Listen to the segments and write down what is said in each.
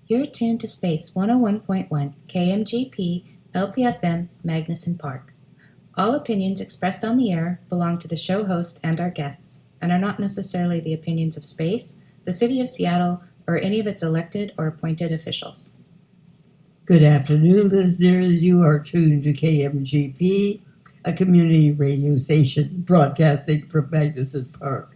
You're tuned to Space 101.1 KMGP LPFM Magnuson Park. All opinions expressed on the air belong to the show host and our guests, and are not necessarily the opinions of Space, the City of Seattle, or any of its elected or appointed officials. Good afternoon, listeners. You are tuned to KMGP, a community radio station broadcasting from Magnuson Park.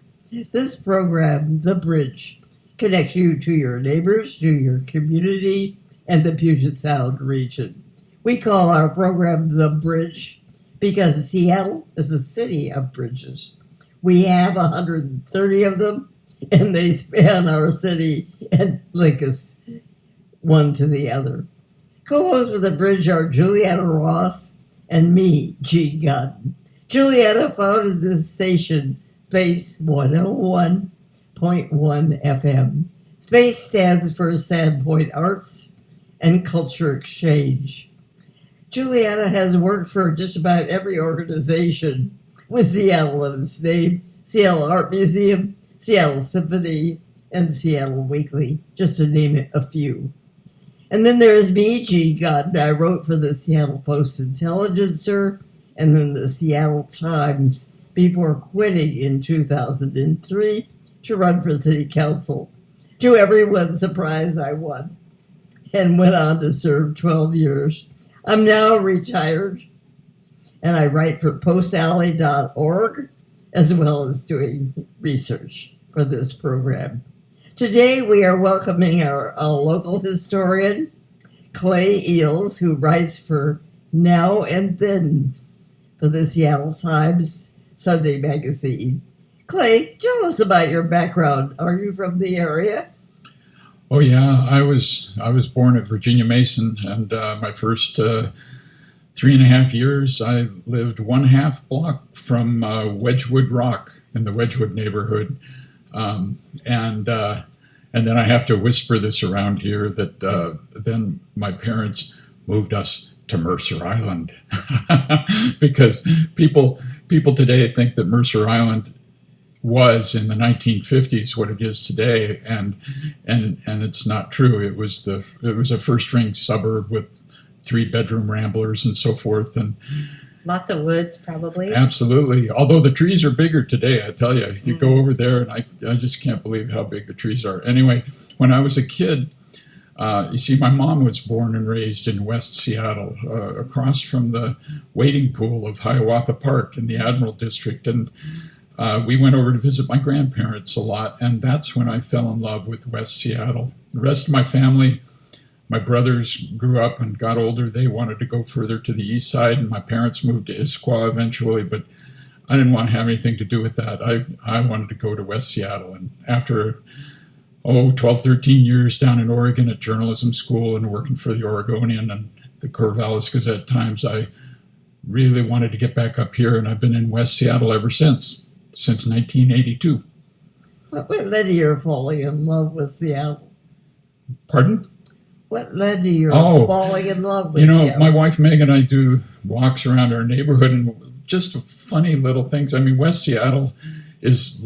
This program, The Bridge, connects you to your neighbors, to your community, and the Puget Sound region. We call our program The Bridge because Seattle is a city of bridges. We have 130 of them, and they span our city and link us one to the other. Co-hosts of The Bridge are Julianna Ross and me, Gene Godden. Julianna founded this station, Space 101.1 FM. Space stands for Sandpoint Arts and Culture Exchange. Julianna has worked for just about every organization with Seattle in its name: Seattle Art Museum, Seattle Symphony, and Seattle Weekly, just to name a few. And then there's me, Gene Godden. I wrote for the Seattle Post-Intelligencer and then the Seattle Times before quitting in 2003 to run for city council. To everyone's surprise, I won and went on to serve 12 years. I'm now retired, and I write for postalley.org as well as doing research for this program. Today we are welcoming our local historian, Clay Eals, who writes for Now and Then for the Seattle Times Sunday magazine. Clay, tell us about your background. Are you from the area? Oh yeah, I was born at Virginia Mason, and my first 3.5 years I lived 1/2 block from Wedgwood Rock in the Wedgwood neighborhood, and then I have to whisper this around here that then my parents moved us to Mercer Island because people today think that Mercer Island was in the 1950s what it is today, and it's not true. It was a first-ring suburb with 3-bedroom ramblers and so forth, and Lots of woods, probably. absolutely. Although the trees are bigger today, I tell you. You go over there, and I just can't believe how big the trees are. Anyway, when I was a kid, you see, my mom was born and raised in West Seattle, across from the wading pool of Hiawatha Park in the Admiral District, and we went over to visit my grandparents a lot, and that's when I fell in love with West Seattle. The rest of my family, my brothers grew up and got older. They wanted to go further to the east side, and my parents moved to Issaquah eventually, but I didn't want to have anything to do with that. I wanted to go to West Seattle, and after 12, 13 years down in Oregon at journalism school and working for the Oregonian and the Corvallis Gazette Times, I really wanted to get back up here, and I've been in West Seattle ever since 1982. What led to your falling in love with Seattle? Pardon? What led to your falling in love with You know, Seattle? my wife Meg and I do walks around our neighborhood and just funny little things. I mean, West Seattle is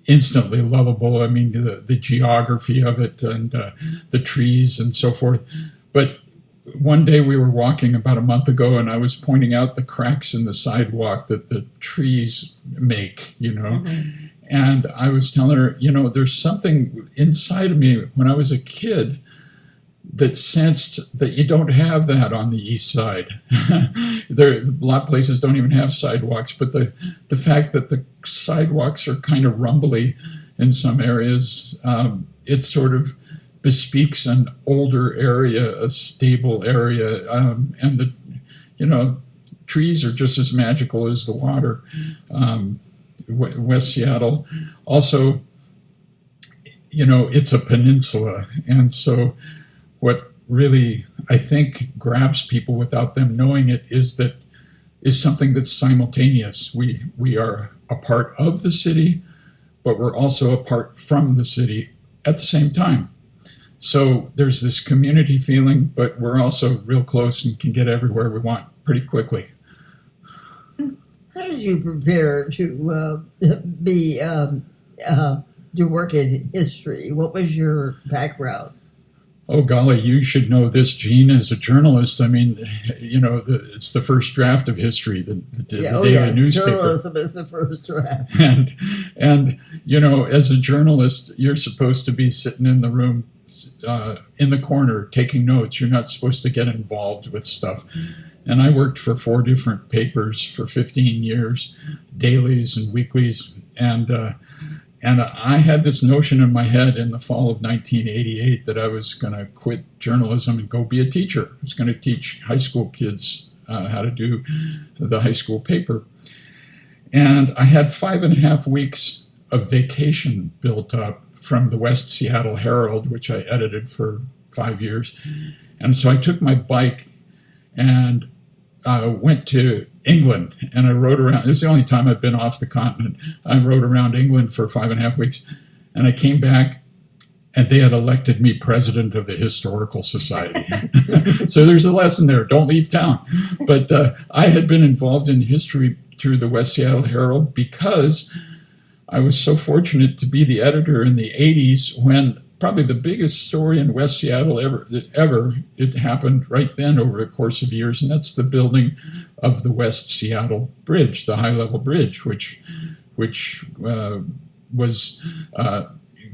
instantly lovable. I mean, the geography of it and the trees and so forth. But one day we were walking about a month ago, and I was pointing out the cracks in the sidewalk that the trees make, And I was telling her, there's something inside of me when I was a kid that sensed that you don't have that on the east side. A lot of places don't even have sidewalks, but the fact that the sidewalks are kind of rumbly in some areas, it sort of bespeaks an older area, a stable area, and the trees are just as magical as the water. West Seattle also, it's a peninsula, and so what really, I think, grabs people without them knowing it is something that's simultaneous. We are a part of the city, but we're also apart from the city at the same time. So there's this community feeling, but we're also real close and can get everywhere we want pretty quickly. How did you prepare to to work in history? What was your background? Oh, golly, you should know this, Gene, as a journalist. I mean, it's the first draft of history, the daily newspaper. Journalism is the first draft. And as a journalist, you're supposed to be sitting in the room, in the corner, taking notes. You're not supposed to get involved with stuff. And I worked for 4 different papers for 15 years, dailies and weeklies, and I had this notion in my head in the fall of 1988 that I was going to quit journalism and go be a teacher. I was going to teach high school kids how to do the high school paper. And I had 5.5 weeks of vacation built up from the West Seattle Herald, which I edited for 5 years. And so I took my bike and went to England, and I rode around. It was the only time I'd been off the continent. I rode around England for 5.5 weeks, and I came back, and they had elected me president of the Historical Society. So there's a lesson there. Don't leave town. But I had been involved in history through the West Seattle Herald because I was so fortunate to be the editor in the 80s when probably the biggest story in West Seattle ever, it happened right then over the course of years, and that's the building of the West Seattle Bridge, the high-level bridge, which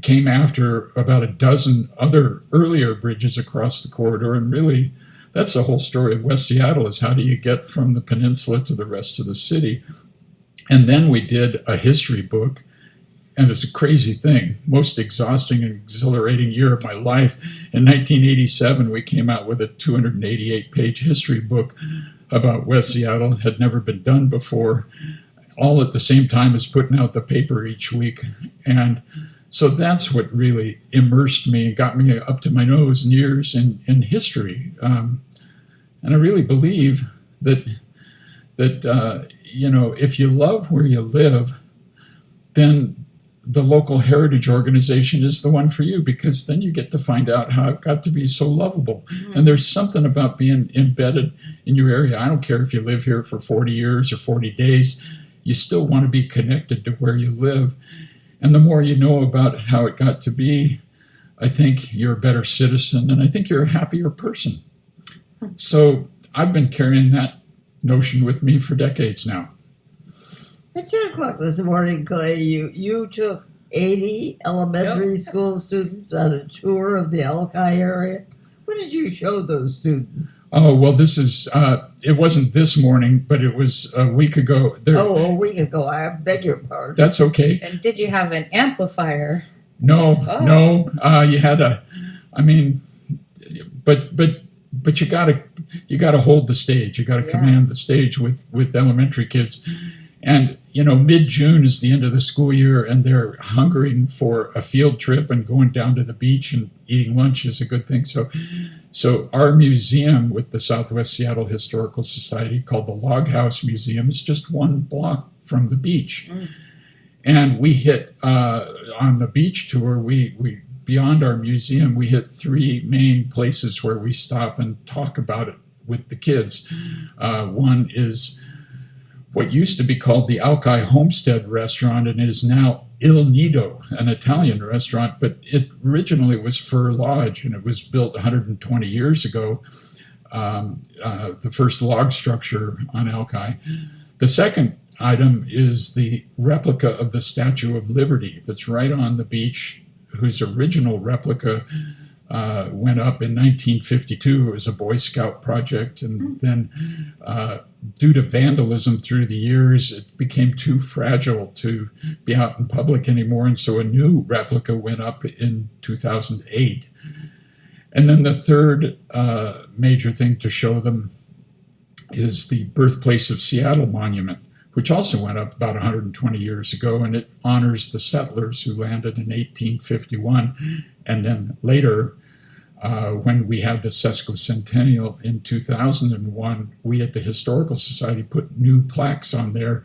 came after about a dozen other earlier bridges across the corridor. And really, that's the whole story of West Seattle, is how do you get from the peninsula to the rest of the city. And then we did a history book, and it's a crazy thing, most exhausting and exhilarating year of my life. In 1987, we came out with a 288-page history book about West Seattle. Had never been done before, all at the same time as putting out the paper each week. And so that's what really immersed me and got me up to my nose and ears in history. And I really believe that if you love where you live, then the local heritage organization is the one for you, because then you get to find out how it got to be so lovable. Mm-hmm. And there's something about being embedded in your area. I don't care if you live here for 40 years or 40 days, you still want to be connected to where you live. And the more you know about how it got to be, I think you're a better citizen, and I think you're a happier person. So I've been carrying that notion with me for decades now. At 10 o'clock this morning, Clay, you took 80 elementary school students on a tour of the Alki area. What did you show those students? Oh, well, this is, it wasn't this morning, but it was a week ago. A week ago. I beg your pardon. That's okay. And did you have an amplifier? No. You had but you gotta hold the stage. You gotta command the stage with elementary kids. And, mid-June is the end of the school year, and they're hungering for a field trip, and going down to the beach and eating lunch is a good thing. So our museum with the Southwest Seattle Historical Society, called the Log House Museum, is just 1 block from the beach. Mm. And we hit, on the beach tour, we beyond our museum, we hit 3 main places where we stop and talk about it with the kids. One is what used to be called the Alki Homestead Restaurant, and is now Il Nido, an Italian restaurant, but it originally was Fur Lodge, and it was built 120 years ago, the first log structure on Alki. The second item is the replica of the Statue of Liberty that's right on the beach, whose original replica went up in 1952. It was a Boy Scout project, and then due to vandalism through the years, it became too fragile to be out in public anymore, and so a new replica went up in 2008. And then the third major thing to show them is the Birthplace of Seattle Monument, which also went up about 120 years ago, and it honors the settlers who landed in 1851. And then later, when we had the sesquicentennial in 2001, we at the Historical Society put new plaques on there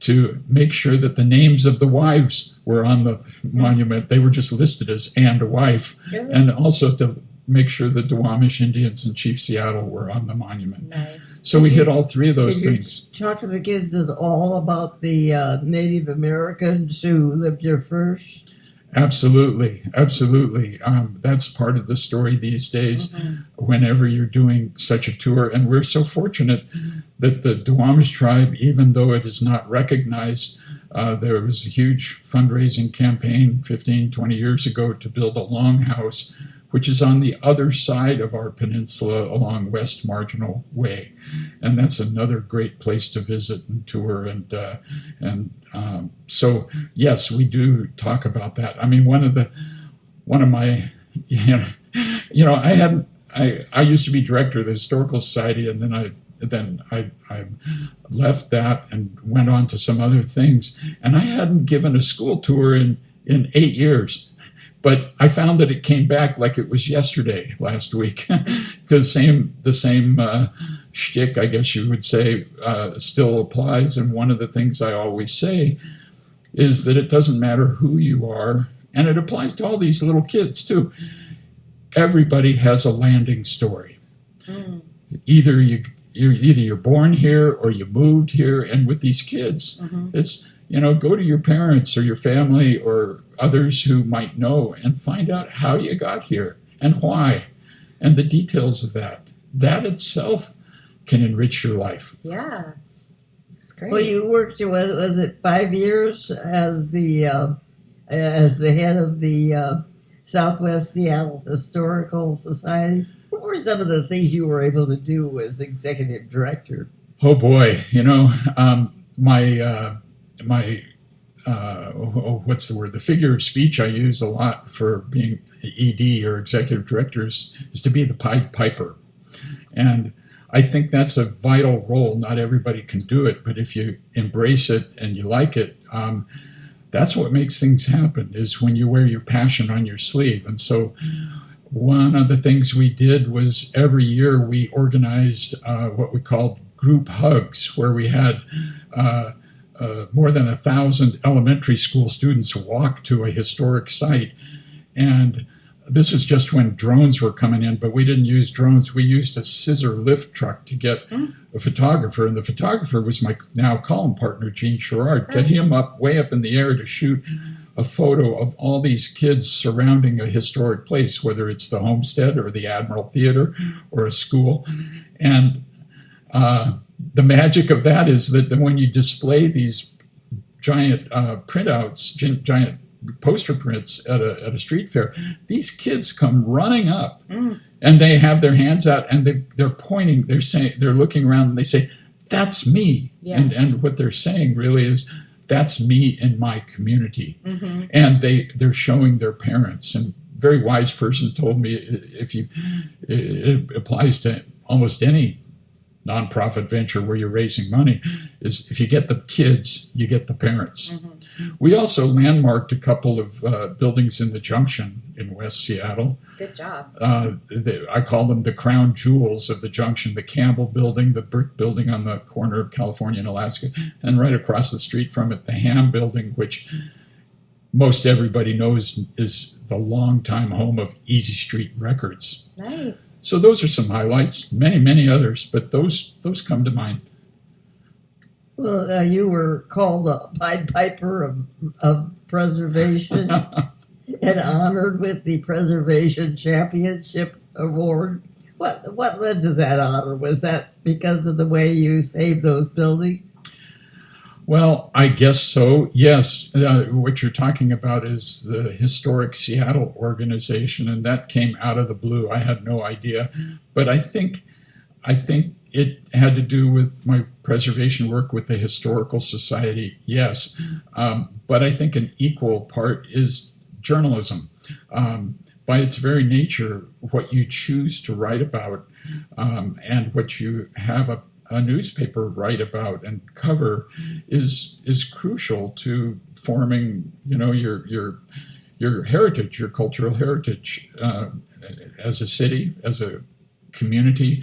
to make sure that the names of the wives were on the monument. They were just listed as "and a wife," and also to make sure the Duwamish Indians in Chief Seattle were on the monument. Nice. So we hit all 3 of those things. Talk to the kids at all about the Native Americans who lived here first? Absolutely, absolutely. That's part of the story these days. Whenever you're doing such a tour, and we're so fortunate that the Duwamish tribe, even though it is not recognized, there was a huge fundraising campaign 15, 20 years ago to build a longhouse, which is on the other side of our peninsula along West Marginal Way, and that's another great place to visit and tour. So yes, we do talk about that. I mean, one of my, I used to be director of the Historical Society, and then I left that and went on to some other things, and I hadn't given a school tour in 8 years. But I found that it came back like it was yesterday, last week, because the same shtick, I guess you would say, still applies. And one of the things I always say is that it doesn't matter who you are, and it applies to all these little kids too. Everybody has a landing story. Either you're born here or you moved here, and with these kids, it's go to your parents or your family or others who might know and find out how you got here and why and the details of that. That itself can enrich your life. Yeah, that's great. Well, you worked, was it 5 years as the head of the Southwest Seattle Historical Society? What were some of the things you were able to do as executive director? Oh boy, what's the word? The figure of speech I use a lot for being ED or executive directors is to be the Pied Piper. And I think that's a vital role. Not everybody can do it, but if you embrace it and you like it, that's what makes things happen, is when you wear your passion on your sleeve. And so one of the things we did was every year we organized what we called group hugs, where we had more than 1,000 elementary school students walk to a historic site. And this was just when drones were coming in, but we didn't use drones. We used a scissor lift truck to get a photographer, and the photographer was my now column partner, Gene Sherrard. Get him up, way up in the air, to shoot a photo of all these kids surrounding a historic place, whether it's the Homestead or the Admiral Theater or a school. And the magic of that is that when you display these giant printouts, giant poster prints at a street fair, these kids come running up and they have their hands out and they're pointing, they're looking around and they say, "That's me." Yeah. And what they're saying really is, "That's me in my community." And they're showing their parents. And a very wise person told me, it applies to almost any nonprofit venture where you're raising money, is if you get the kids, you get the parents. We also landmarked a couple of buildings in the Junction in West Seattle. Good job. I call them the crown jewels of the Junction: the Campbell Building, the brick building on the corner of California and Alaska, and right across the street from it, the Ham Building, which most everybody knows is the longtime home of Easy Street Records. Nice. So those are some highlights, many, many others, but those come to mind. Well, you were called a Pied Piper of Preservation and honored with the Preservation Championship Award. What led to that honor? Was that because of the way you saved those buildings? Well, I guess so, yes. What you're talking about is the Historic Seattle organization, and that came out of the blue. I had no idea. But I think it had to do with my preservation work with the Historical Society, yes. But I think an equal part is journalism. By its very nature, what you choose to write about and what you have a newspaper write about and cover is crucial to forming, your heritage, your cultural heritage as a city, as a community.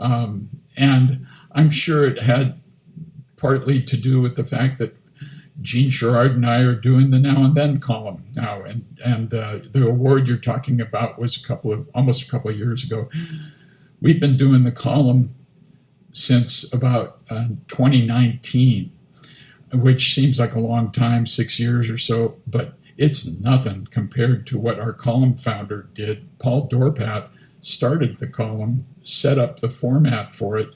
And I'm sure it had partly to do with the fact that Gene Sherrard and I are doing the Now and Then column now, and the award you're talking about was almost a couple of years ago. We've been doing the column since about 2019, which seems like a long time, 6 years or so, but it's nothing compared to what our column founder did. Paul Dorpat started the column, set up the format for it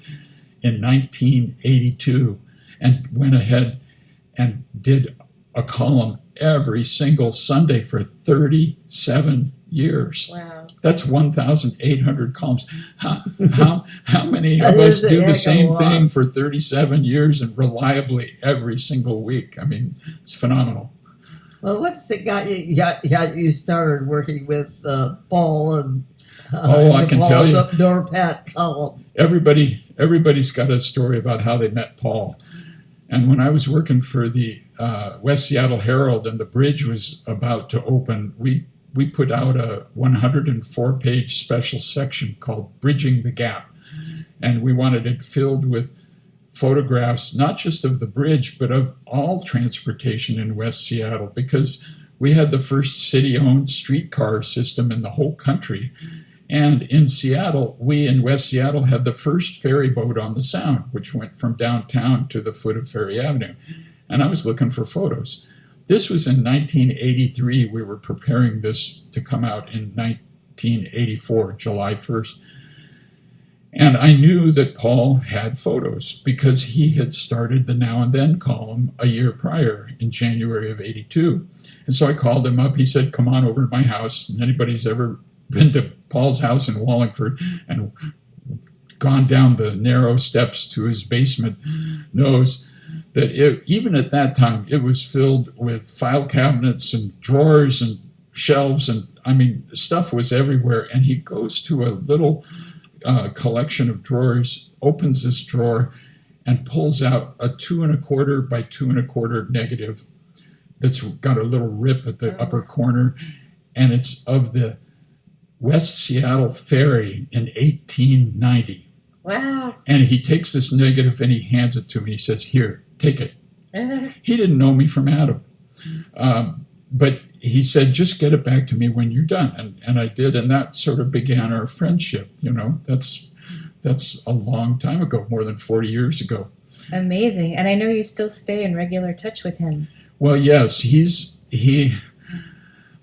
in 1982, and went ahead and did a column every single Sunday for 37 years. Wow. That's 1,800 columns. How many of us do the same thing for 37 years and reliably every single week? I mean, it's phenomenal. Well, what's the got you started working with Paul and I can tell you, Dorpat column. Everybody's got a story about how they met Paul. And when I was working for the West Seattle Herald and the bridge was about to open, we put out a 104-page special section called Bridging the Gap. And we wanted it filled with photographs, not just of the bridge, but of all transportation in West Seattle, because we had the first city-owned streetcar system in the whole country. And in Seattle, we in West Seattle had the first ferry boat on the Sound, which went from downtown to the foot of Ferry Avenue. And I was looking for photos. This was in 1983. We were preparing this to come out in 1984, July 1st. And I knew that Paul had photos because he had started the Now and Then column a year prior in January of 82. And so I called him up. He said, come on over to my house. And anybody's ever been to Paul's house in Wallingford and gone down the narrow steps to his basement knows that even at that time, it was filled with file cabinets and drawers and shelves. And I mean, stuff was everywhere. And he goes to a little collection of drawers, opens this drawer, and pulls out a 2¼ by 2¼ negative that's got a little rip at the upper corner. And it's of the West Seattle Ferry in 1890. Wow. And he takes this negative and he hands it to me. He says, here, take it. He didn't know me from Adam. But he said, just get it back to me when you're done. And I did. And that sort of began our friendship. You know, that's a long time ago, more than 40 years ago. Amazing. And I know you still stay in regular touch with him. Well, yes,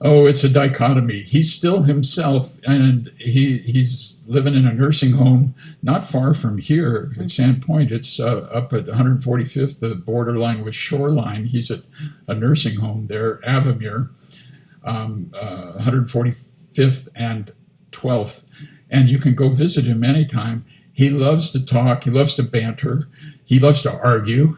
it's a dichotomy. He's still himself, and he's living in a nursing home not far from here at Sandpoint. It's up at 145th, the borderline with Shoreline. He's at a nursing home there, Avamere, 145th and 12th. And you can go visit him anytime. He loves to talk. He loves to banter. He loves to argue.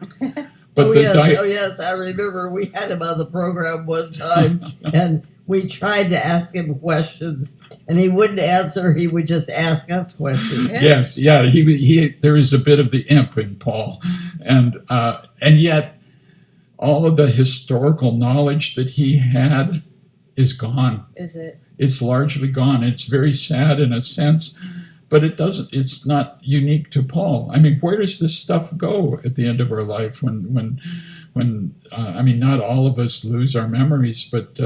But yes, I remember we had him on the program one time, and we tried to ask him questions, and he wouldn't answer. He would just ask us questions. Yes, yeah. He there is a bit of the imp in Paul, and yet all of the historical knowledge that he had is gone. Is it? It's largely gone. It's very sad in a sense, but it's not unique to Paul. I mean, where does this stuff go at the end of our life when not all of us lose our memories, but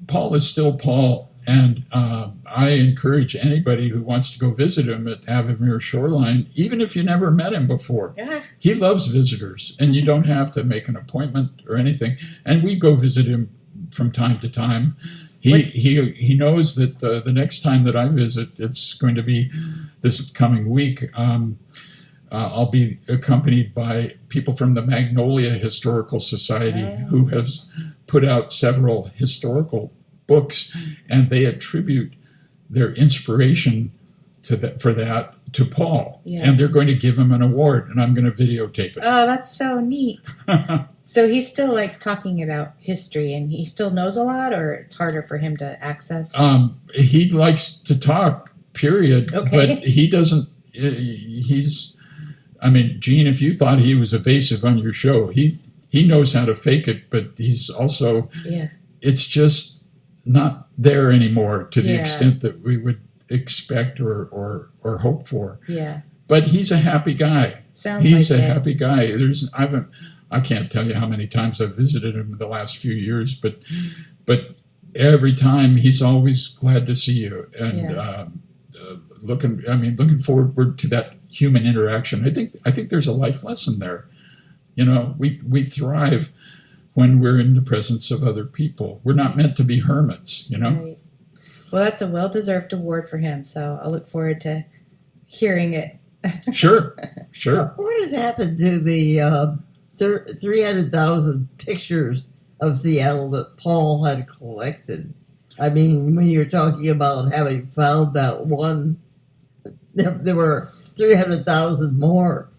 Paul is still Paul, and I encourage anybody who wants to go visit him at Avamere Shoreline, even if you never met him before. Yeah. He loves visitors, and you don't have to make an appointment or anything. And we go visit him from time to time. He knows that the next time that I visit, it's going to be this coming week. I'll be accompanied by people from the Magnolia Historical Society who have put out several historical books, and they attribute their inspiration for that to Paul. Yeah. And they're going to give him an award, and I'm going to videotape it. Oh, that's so neat. So he still likes talking about history, and he still knows a lot, or it's harder for him to access? He likes to talk, period. Okay. But he doesn't, Gene, if you thought he was evasive on your show, he knows how to fake it, but he's also, it's just not there anymore to the extent that we would expect or hope for. Yeah. But he's a happy guy. He's a happy guy. I can't tell you how many times I've visited him in the last few years, but every time he's always glad to see you and looking forward to that human interaction. I think there's a life lesson there. You know, we thrive when we're in the presence of other people. We're not meant to be hermits, Right. Well, that's a well-deserved award for him, so I'll look forward to hearing it. Sure. What has happened to the 300,000 pictures of Seattle that Paul had collected? I mean, when you're talking about having found that one, there were 300,000 more.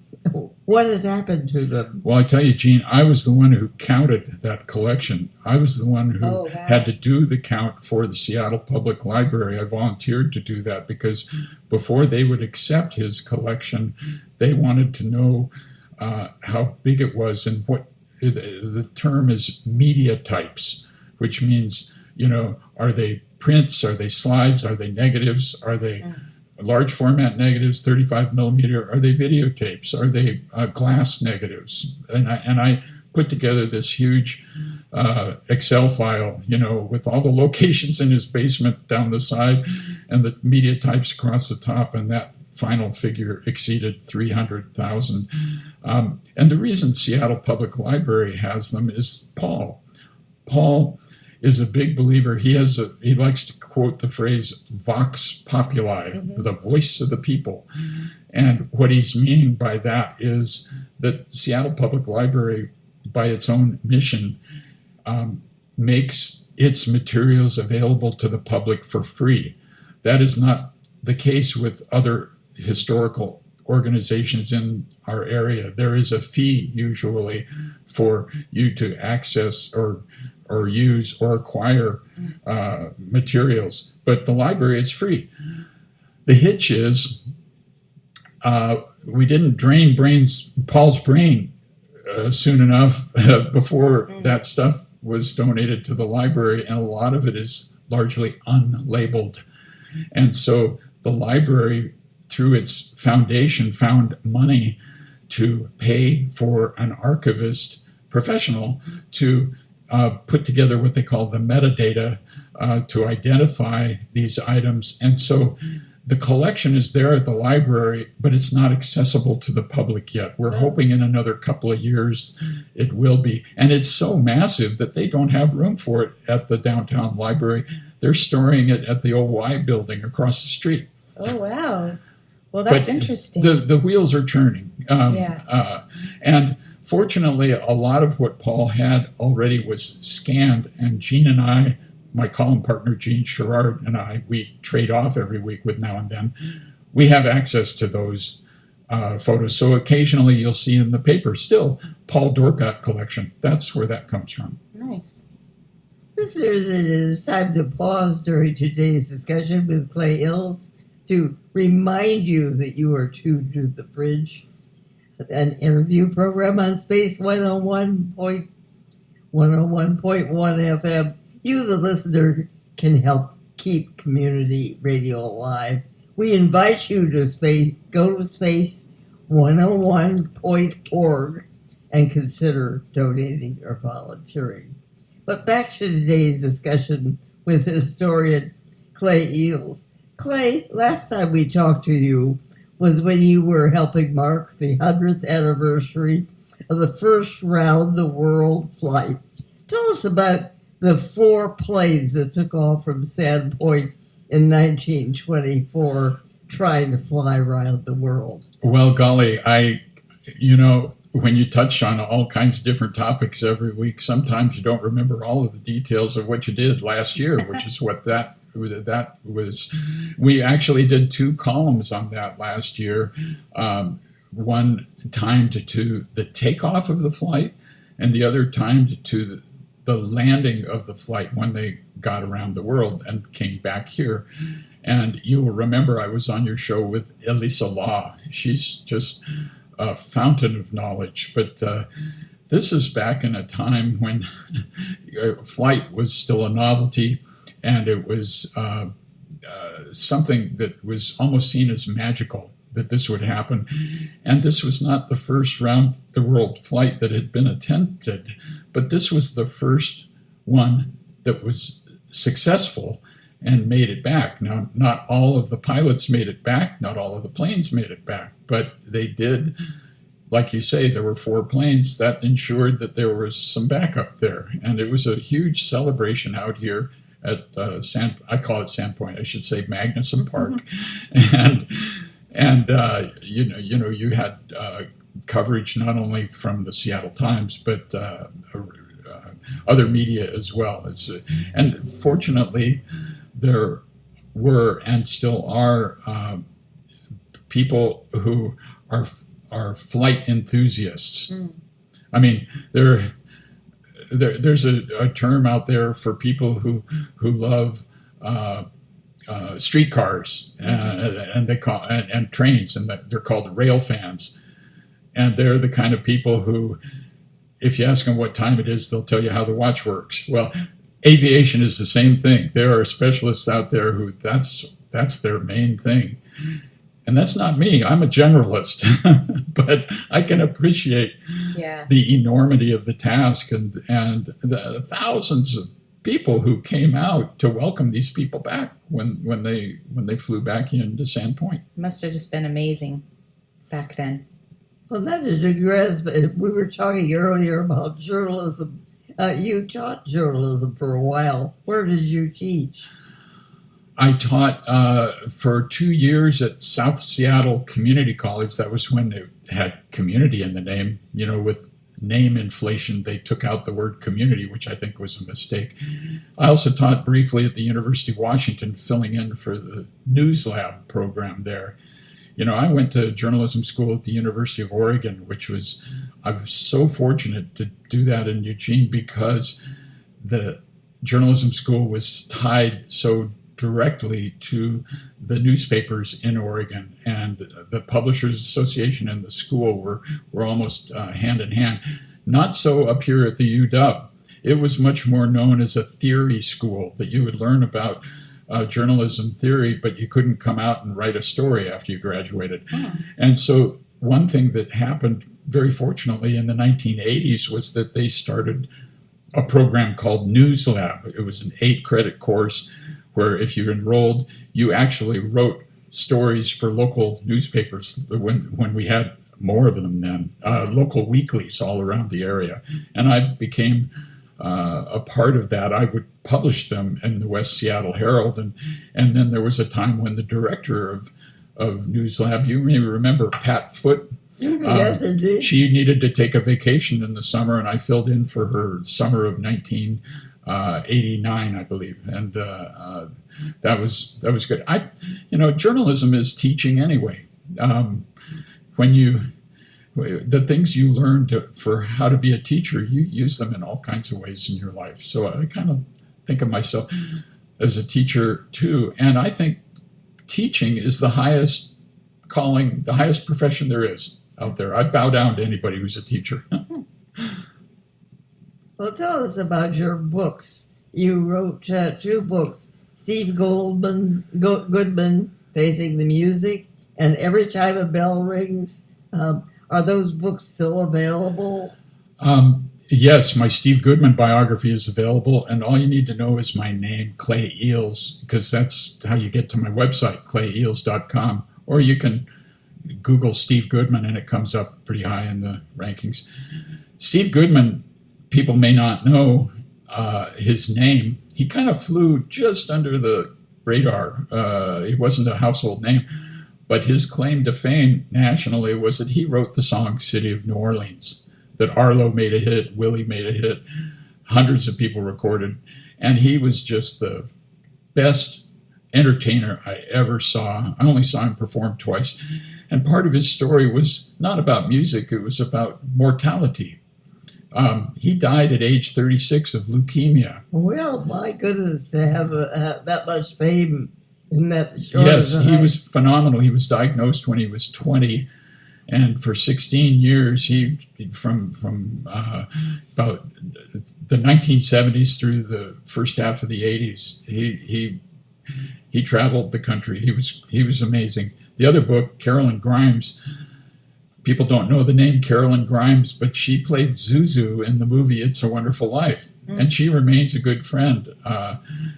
What has happened to them? Well, I tell you, Gene, I was the one who counted that collection. I was the one who had to do the count for the Seattle Public Library. I volunteered to do that because before they would accept his collection, they wanted to know how big it was, and what the term is media types, which means, are they prints, are they slides, are they negatives, are they large format negatives, 35 millimeter, are they videotapes, are they glass negatives? And I put together this huge Excel file, with all the locations in his basement down the side and the media types across the top, and that final figure exceeded 300,000. And the reason Seattle Public Library has them is Paul. Paul is a big believer. He likes to quote the phrase vox populi, the voice of the people. And what he's meaning by that is that Seattle Public Library, by its own mission, makes its materials available to the public for free. That is not the case with other historical organizations in our area. There is a fee usually for you to access or use or acquire materials, but the library is free. The hitch is we didn't drain Paul's brain soon enough before that stuff was donated to the library, and a lot of it is largely unlabeled. And so the library, through its foundation, found money to pay for an archivist professional to put together what they call the metadata to identify these items. And so the collection is there at the library, but it's not accessible to the public yet. We're hoping in another couple of years it will be. And it's so massive that they don't have room for it at the downtown library. They're storing it at the old Y building across the street. Oh, wow. Well, that's interesting. The wheels are churning. And fortunately, a lot of what Paul had already was scanned, and Gene and I, my column partner Gene Sherrard and I, we trade off every week with Now and Then. We have access to those photos. So occasionally you'll see in the paper still Paul Dorpat collection. That's where that comes from. Nice. Listeners, it is time to pause during today's discussion with Clay Eals to remind you that you are tuned to The Bridge, an interview program on Space 101.1 FM. You, the listener, can help keep community radio alive. We invite you to go to space101.org and consider donating or volunteering. But back to today's discussion with historian Clay Eals. Clay, last time we talked to you was when you were helping mark the 100th anniversary of the first round-the-world flight. Tell us about the 4 planes that took off from Sandpoint in 1924 trying to fly around the world. Well, golly, when you touch on all kinds of different topics every week, sometimes you don't remember all of the details of what you did last year, which is what that was. We actually did 2 columns on that last year. One timed to the takeoff of the flight, and the other timed to the landing of the flight when they got around the world and came back here. And you will remember I was on your show with Elisa Law. She's just a fountain of knowledge. But this is back in a time when flight was still a novelty, and it was something that was almost seen as magical that this would happen. And this was not the first round-the-world flight that had been attempted, but this was the first one that was successful and made it back. Now, not all of the pilots made it back, not all of the planes made it back, but they did like you say, there were 4 planes. That ensured that there was some backup there. And it was a huge celebration out here at I call it Sandpoint, I should say Magnuson Park. And you had coverage not only from the Seattle Times, but other media as well. And fortunately, there were and still are people who are flight enthusiasts. I mean, there's a term out there for people who love streetcars and they call and trains, and they're called rail fans. And they're the kind of people who, if you ask them what time it is, they'll tell you how the watch works. Well, aviation is the same thing. There are specialists out there who that's their main thing. And that's not me. I'm a generalist, but I can appreciate the enormity of the task and the thousands of people who came out to welcome these people back when they flew back into Sandpoint. It must have just been amazing back then. Well, that's a digress, but we were talking earlier about journalism. You taught journalism for a while. Where did you teach? I taught for 2 years at South Seattle Community College. That was when it had community in the name. With name inflation, they took out the word community, which I think was a mistake. I also taught briefly at the University of Washington, filling in for the News Lab program there. I went to journalism school at the University of Oregon, I was so fortunate to do that in Eugene because the journalism school was tied so directly to the newspapers in Oregon, and the Publishers Association and the school were almost hand in hand. Not so up here at the UW. It was much more known as a theory school, that you would learn about journalism theory, but you couldn't come out and write a story after you graduated. And so one thing that happened very fortunately in the 1980s was that they started a program called News Lab. It was an 8-credit course where if you enrolled, you actually wrote stories for local newspapers when we had more of them then, local weeklies all around the area. And I became a part of that. I would publish them in the West Seattle Herald, and then there was a time when the director of News Lab, you may remember Pat Foote. Yes, indeed. She needed to take a vacation in the summer, and I filled in for her summer of 1989, I believe, and that was good. Journalism is teaching anyway. The things you learn for how to be a teacher, you use them in all kinds of ways in your life. So I kind of think of myself as a teacher too. And I think teaching is the highest calling, the highest profession there is out there. I bow down to anybody who's a teacher. Well, tell us about your books. You wrote 2 books, Steve Goodman, Facing the Music, and Every Time a Bell Rings. Are those books still available? Yes, my Steve Goodman biography is available, and all you need to know is my name, Clay Eals, because that's how you get to my website, clayeals.com, or you can Google Steve Goodman, and it comes up pretty high in the rankings. Steve Goodman, people may not know his name. He kind of flew just under the radar. He wasn't a household name. But his claim to fame nationally was that he wrote the song City of New Orleans, that Arlo made a hit, Willie made a hit, hundreds of people recorded. And he was just the best entertainer I ever saw. I only saw him perform twice. And part of his story was not about music, it was about mortality. He died at age 36 of leukemia. Well, my goodness, to have that much fame. Yes, he was phenomenal. He was diagnosed when he was 20, and for 16 years, from about the 1970s through the first half of the 80s, he traveled the country. He was amazing. The other book, Carolyn Grimes. People don't know the name Carolyn Grimes, but she played Zuzu in the movie It's a Wonderful Life, and she remains a good friend.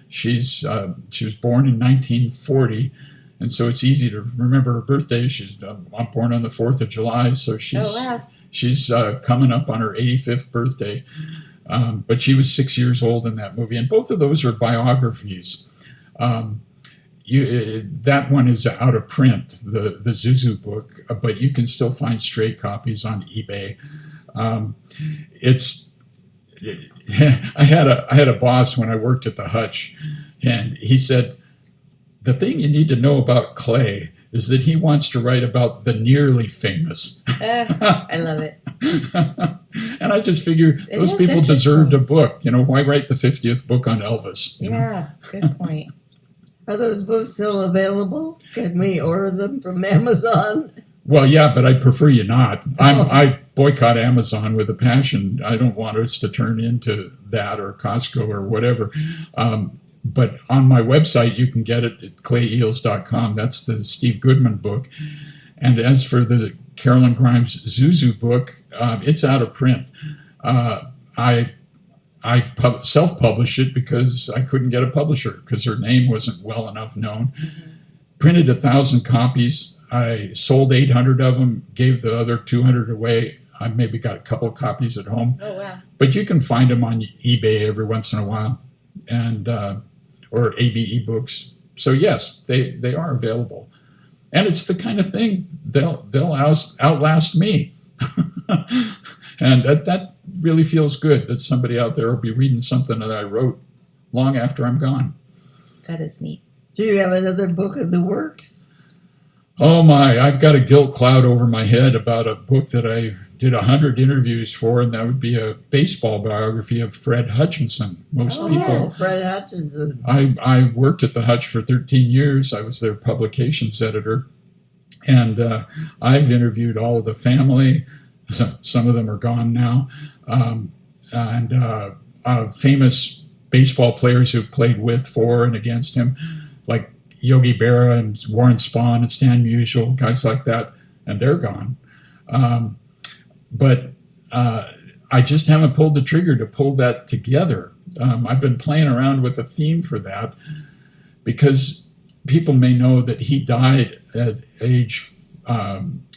She was born in 1940, And so it's easy to remember her birthday. I'm born on the 4th of July, so she's coming up on her 85th birthday. But she was 6 years old in that movie, and both of those are biographies. That one is out of print, the Zuzu book, but you can still find stray copies on eBay. I had a boss when I worked at the Hutch, and he said, the thing you need to know about Clay is that he wants to write about the nearly famous. I love it. And I just figure those people deserved a book. Why write the 50th book on Elvis? Yeah, good point. Are those books still available? Can we order them from Amazon? Well, yeah, but I prefer you not. I boycott Amazon with a passion. I don't want us to turn into that or Costco or whatever. But on my website, you can get it at clayeals.com. That's the Steve Goodman book. And as for the Carolyn Grimes Zuzu book, it's out of print. I self-published it because I couldn't get a publisher because her name wasn't well enough known. Mm-hmm. Printed 1,000 copies. I sold 800 of them, gave the other 200 away. I maybe got a couple of copies at home. Oh, wow. But you can find them on eBay every once in a while, and or ABE books. So yes, they are available. And it's the kind of thing they'll outlast me. And that really feels good that somebody out there will be reading something that I wrote long after I'm gone. That is neat. Do you have another book in the works? Oh my, I've got a guilt cloud over my head about a book that I did 100 interviews for, and that would be a baseball biography of Fred Hutchinson. Fred Hutchinson. I worked at the Hutch for 13 years. I was their publications editor, and I've interviewed all of the family. Some of them are gone now, and famous baseball players who played with, for, and against him, like Yogi Berra and Warren Spahn and Stan Musial, guys like that, and they're gone. But I just haven't pulled the trigger to pull that together. I've been playing around with a theme for that because people may know that he died at age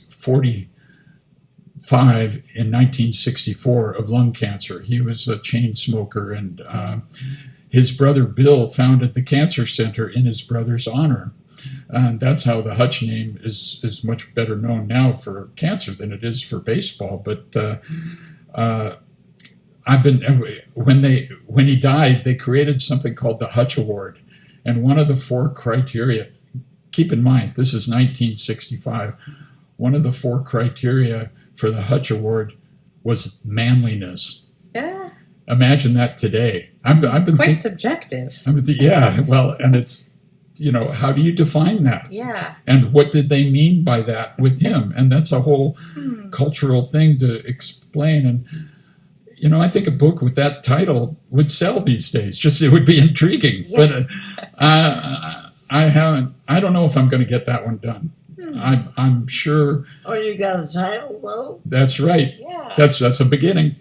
45 in 1964 of lung cancer. He was a chain smoker, and his brother Bill founded the Cancer Center in his brother's honor. And that's how the Hutch name is much better known now for cancer than it is for baseball. But when he died, they created something called the Hutch Award. And one of the 4 criteria, keep in mind, this is 1965, one of the 4 criteria for the Hutch Award was manliness. Yeah. Imagine that today. I've been quite subjective. Yeah, well, and it's, how do you define that? Yeah. And what did they mean by that with him? And that's a whole cultural thing to explain. And, I think a book with that title would sell these days. Just, it would be intriguing. Yeah. But I don't know if I'm going to get that one done. I'm sure. Oh, you got a title, though? That's right. Yeah. That's a beginning.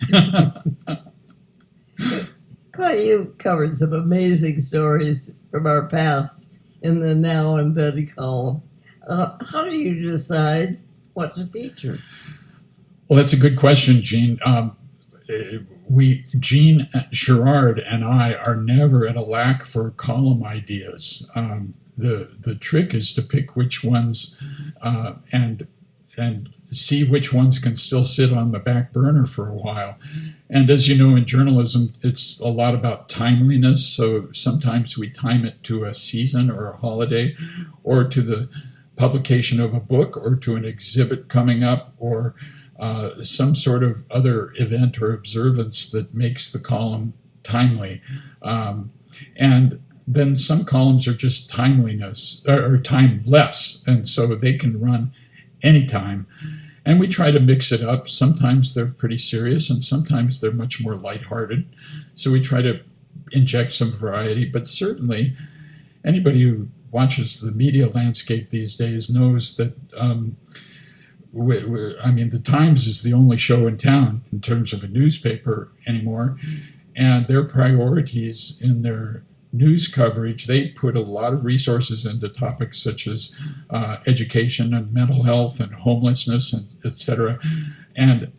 Clay, you've covered some amazing stories from our past in the Now and Then column. How do you decide what to feature? Well, that's a good question, Gene. Gene Sherrard and I are never at a lack for column ideas. The trick is to pick which ones and see which ones can still sit on the back burner for a while. And as you know, in journalism, it's a lot about timeliness. So sometimes we time it to a season or a holiday, or to the publication of a book, or to an exhibit coming up, or some sort of other event or observance that makes the column timely. And then some columns are just timeliness or timeless, and so they can run anytime. And we try to mix it up. Sometimes they're pretty serious, and sometimes they're much more lighthearted. So we try to inject some variety. But certainly, anybody who watches the media landscape these days knows that the Times is the only show in town in terms of a newspaper anymore, and their priorities in their news coverage, they put a lot of resources into topics such as education and mental health and homelessness and et cetera. And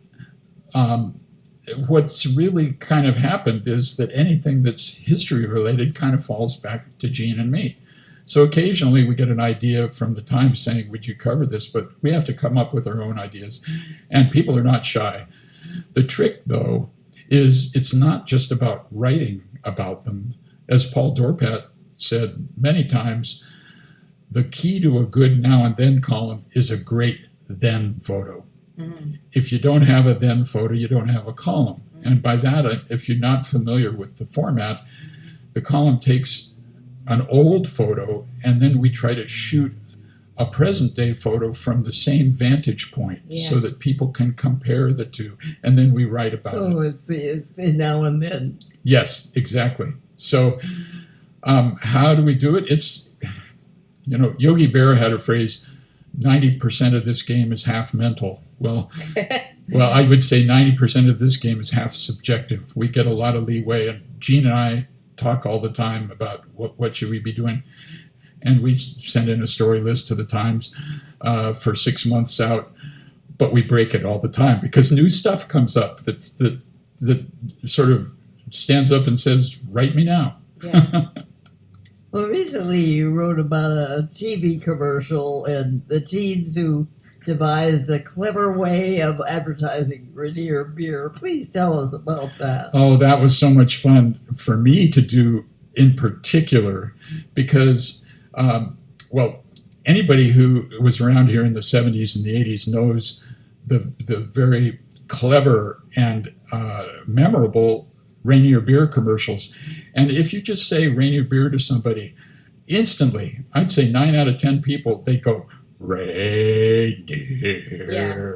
what's really kind of happened is that anything that's history related kind of falls back to Gene and me. So occasionally we get an idea from the Times saying, would you cover this? But we have to come up with our own ideas. And people are not shy. The trick, though, is it's not just about writing about them. As Paul Dorpat said many times, the key to a good now and then column is a great then photo. Mm-hmm. If you don't have a then photo, you don't have a column. Mm-hmm. And by that, if you're not familiar with the format, the column takes an old photo and then we try to shoot a present day photo from the same vantage point so that people can compare the two. And then we write about it. So it's the now and then. Yes, exactly. So how do we do it? It's, Yogi Berra had a phrase, 90% of this game is half mental. Well, I would say 90% of this game is half subjective. We get a lot of leeway, and Gene and I talk all the time about what should we be doing. And we send in a story list to the Times for 6 months out, but we break it all the time because new stuff comes up that sort of stands up and says, write me now. Yeah. Well, recently you wrote about a TV commercial and the teens who devised a clever way of advertising Rainier beer. Please tell us about that. Oh, that was so much fun for me to do in particular because, anybody who was around here in the 70s and the 80s knows the very clever and memorable Rainier beer commercials. And if you just say Rainier beer to somebody, instantly, I'd say 9 out of 10 people, they go, Rainier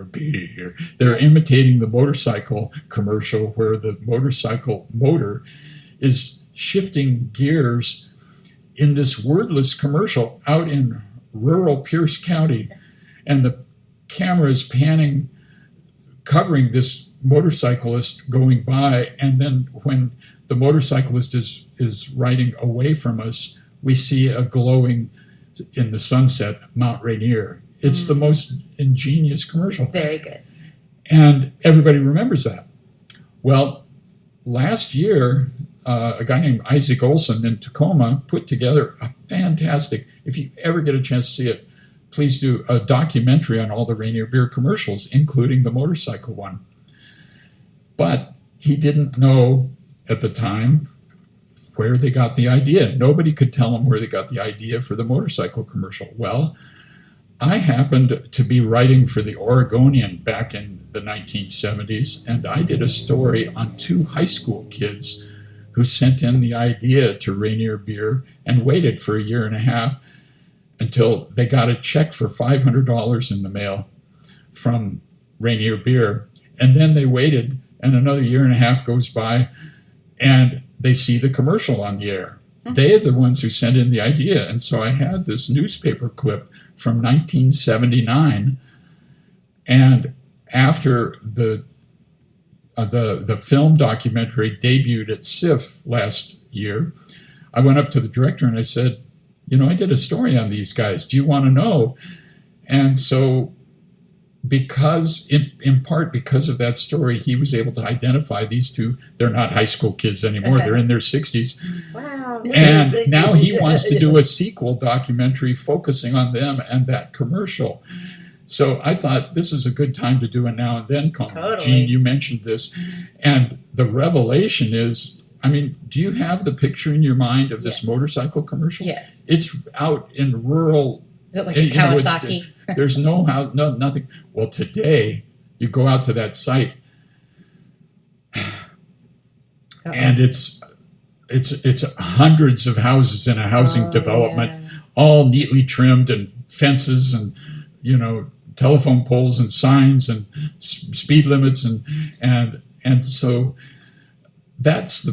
beer. They're imitating the motorcycle commercial where the motorcycle motor is shifting gears in this wordless commercial out in rural Pierce County. And the camera is panning, covering this motorcyclist going by, and then when the motorcyclist is riding away from us, we see a glowing in the sunset Mount Rainier. It's the most ingenious commercial. It's very good. And everybody remembers that. Well, last year, a guy named Isaac Olson in Tacoma put together a fantastic, if you ever get a chance to see it, please do, a documentary on all the Rainier beer commercials, including the motorcycle one. But he didn't know at the time where they got the idea. Nobody could tell him where they got the idea for the motorcycle commercial. Well, I happened to be writing for the Oregonian back in the 1970s, and I did a story on 2 high school kids who sent in the idea to Rainier beer and waited for a year and a half until they got a check for $500 in the mail from Rainier beer. And then they waited, and another year and a half goes by, and they see the commercial on the air. They are the ones who sent in the idea. And so I had this newspaper clip from 1979, and after the film documentary debuted at SIF last year, I went up to the director and I said, I did a story on these guys. Do you want to know? And so in part because of that story, he was able to identify these 2. They're not high school kids anymore. They're in their 60s. Wow. And now he wants to do a sequel documentary focusing on them and that commercial. So I thought this is a good time to do a now and then column. Totally. Gene, you mentioned this. And the revelation is, do you have the picture in your mind of this motorcycle commercial? Yes. It's out in rural. Is it like a Kawasaki? There's no house, nothing. Well, today you go out to that site, and it's hundreds of houses in a housing development, all neatly trimmed, and fences, and telephone poles and signs and speed limits, and so that's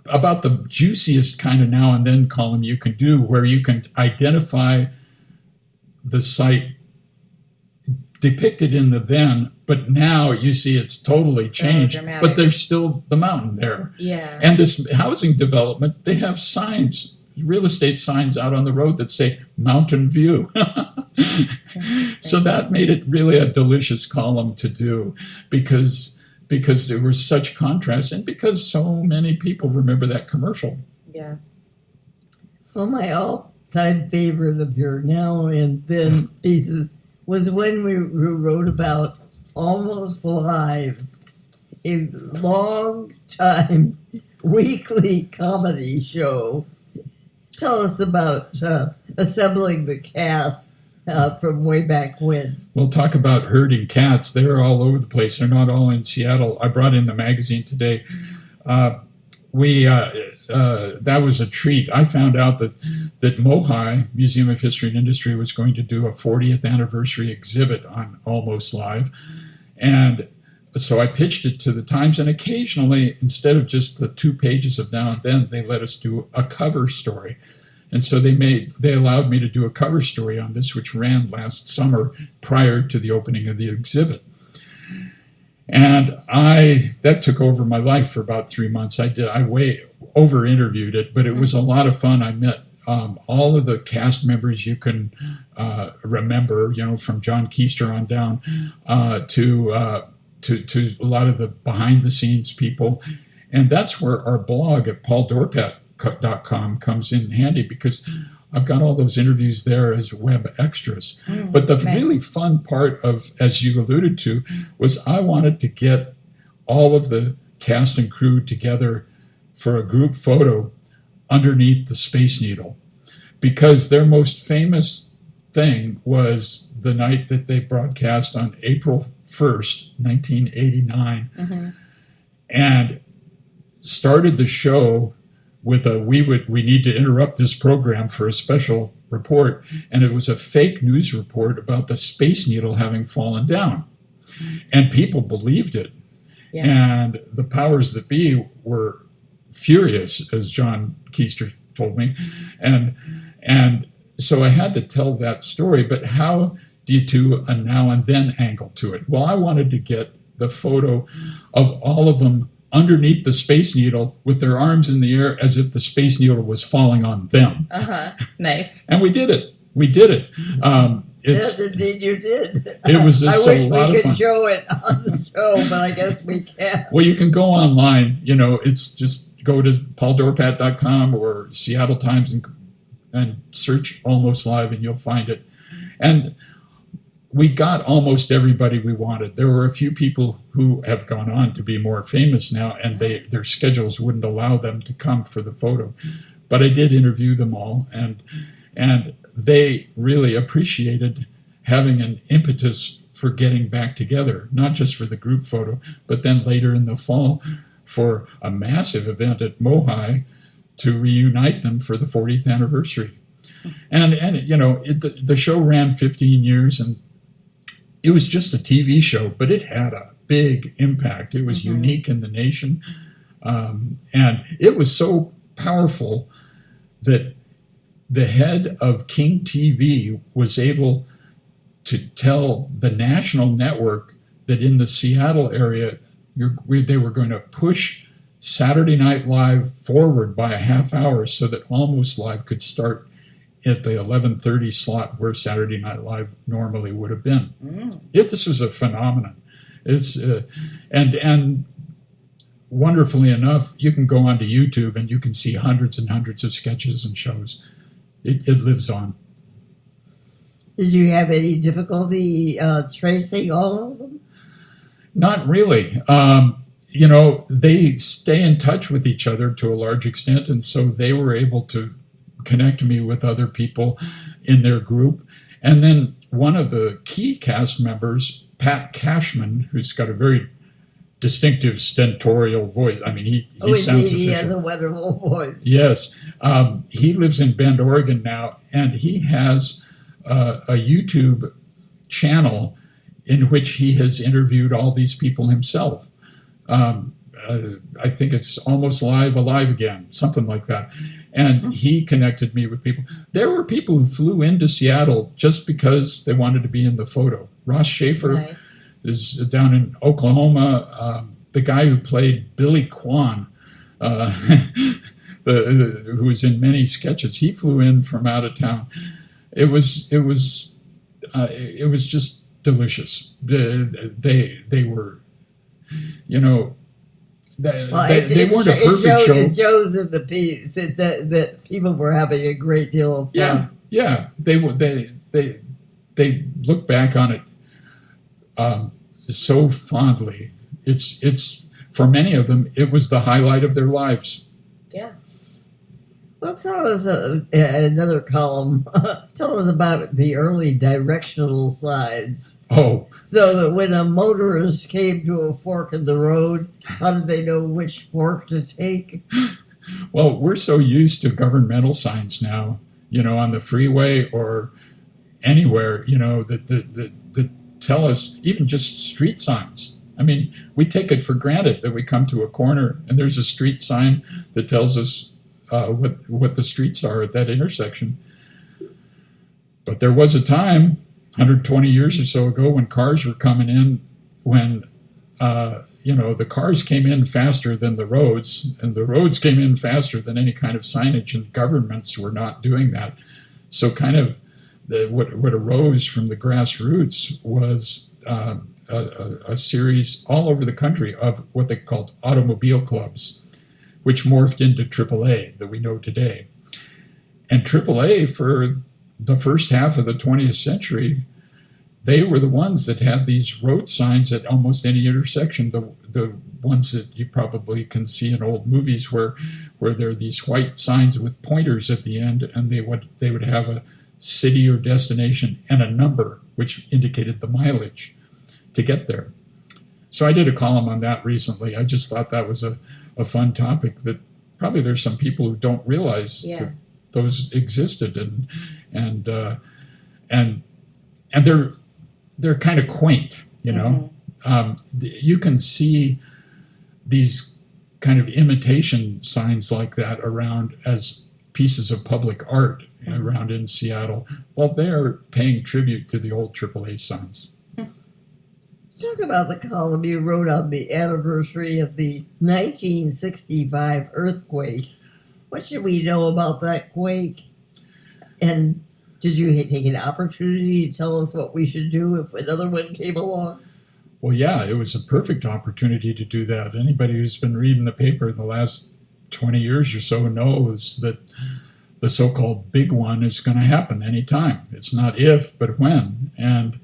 about the juiciest kind of now and then column you can do, where you can identify the site depicted in the then, but now you see it's totally changed. dramatic. But there's still the mountain there. Yeah. And this housing development, they have signs, real estate signs out on the road that say Mountain View. So that made it really a delicious column to do because there was such contrast and because so many people remember that commercial. Yeah. Well, my all-time favorite of your now and then pieces was when we wrote about Almost Live, a long-time weekly comedy show. Tell us about assembling the cast from way back when. We'll talk about herding cats. They're all over the place. They're not all in Seattle. I brought in the magazine today. That was a treat. I found out that MOHI, Museum of History and Industry, was going to do a 40th anniversary exhibit on Almost Live. And so I pitched it to the Times, and occasionally, instead of just the 2 pages of Now and Then, they let us do a cover story. And so they allowed me to do a cover story on this, which ran last summer prior to the opening of the exhibit. And that took over my life for about 3 months. I way over interviewed it, but it was a lot of fun. I met all of the cast members you can remember, from John Keister on down to a lot of the behind the scenes people. And that's where our blog at pauldorpat.com comes in handy because I've got all those interviews there as web extras. But the really fun part of, as you alluded to, was I wanted to get all of the cast and crew together for a group photo underneath the Space Needle, because their most famous thing was the night that they broadcast on April 1st, 1989, and started the show with we need to interrupt this program for a special report, and it was a fake news report about the Space Needle having fallen down, and people believed it. Yeah. And the powers that be were furious, as John Keister told me, and so I had to tell that story. But how do you do a now and then angle to it? Well, I wanted to get the photo of all of them underneath the Space Needle with their arms in the air as if the Space Needle was falling on them. Nice. And we did it. Yes, indeed you did. It was just I wish a lot we of could fun. show it on the show, but I guess we can't. Well, you can go online. It's just go to pauldorpat.com or Seattle Times and search Almost Live, and you'll find it. And we got almost everybody we wanted. There were a few people who have gone on to be more famous now, and their schedules wouldn't allow them to come for the photo. But I did interview them all, and they really appreciated having an impetus for getting back together, not just for the group photo, but then later in the fall for a massive event at MOHI to reunite them for the 40th anniversary. And the show ran 15 years, and it was just a TV show, but it had a big impact. It was unique in the nation. And it was so powerful that the head of King TV was able to tell the national network that in the Seattle area, they were going to push Saturday Night Live forward by a half hour so that Almost Live could start at the 11:30 slot where Saturday Night Live normally would have been. This was a phenomenon. It's and wonderfully enough, you can go onto YouTube and you can see hundreds and hundreds of sketches and shows. It lives on. Did you have any difficulty tracing all of them? Not really. They stay in touch with each other to a large extent, and so they were able to connect me with other people in their group. And then one of the key cast members, Pat Cashman, who's got a very distinctive stentorial voice. I mean, he sounds official. He has a wonderful voice. Yes. He lives in Bend, Oregon now, and he has a YouTube channel in which he has interviewed all these people himself. I think it's Almost Live, Alive Again, something like that. And he connected me with people. There were people who flew into Seattle just because they wanted to be in the photo. Ross Schaefer is down in Oklahoma. The guy who played Billy Kwan, who was in many sketches, he flew in from out of town. It was just delicious. They were, you know, they weren't a perfect show. It shows in the piece that people were having a great deal of fun. Yeah. They look back on it so fondly. It's for many of them, it was the highlight of their lives. Yeah. Well, tell us another column. Tell us about the early directional signs. Oh. So that when a motorist came to a fork in the road, how did they know which fork to take? Well, we're so used to governmental signs now, you know, on the freeway or anywhere, you know, that tell us, even just street signs. I mean, we take it for granted that we come to a corner and there's a street sign that tells us what the streets are at that intersection. But there was a time, 120 years or so ago, when cars were coming in, when the cars came in faster than the roads, and the roads came in faster than any kind of signage, and governments were not doing that. So kind of what arose from the grassroots was a series all over the country of what they called automobile clubs, which morphed into AAA that we know today. And AAA, for the first half of the 20th century, they were the ones that had these road signs at almost any intersection, the ones that you probably can see in old movies where there are these white signs with pointers at the end, and they would have a city or destination and a number, which indicated the mileage to get there. So I did a column on that recently. I just thought that was a fun topic that probably there's some people who don't realize that those existed, and they're kind of quaint, you know. You can see these kind of imitation signs like that around as pieces of public art around in Seattle. Well, they're paying tribute to the old AAA signs. Talk about the column you wrote on the anniversary of the 1965 earthquake. What should we know about that quake? And did you take an opportunity to tell us what we should do if another one came along? Well, yeah, it was a perfect opportunity to do that. Anybody who's been reading the paper the last 20 years or so knows that the so-called big one is going to happen anytime. It's not if, but when. And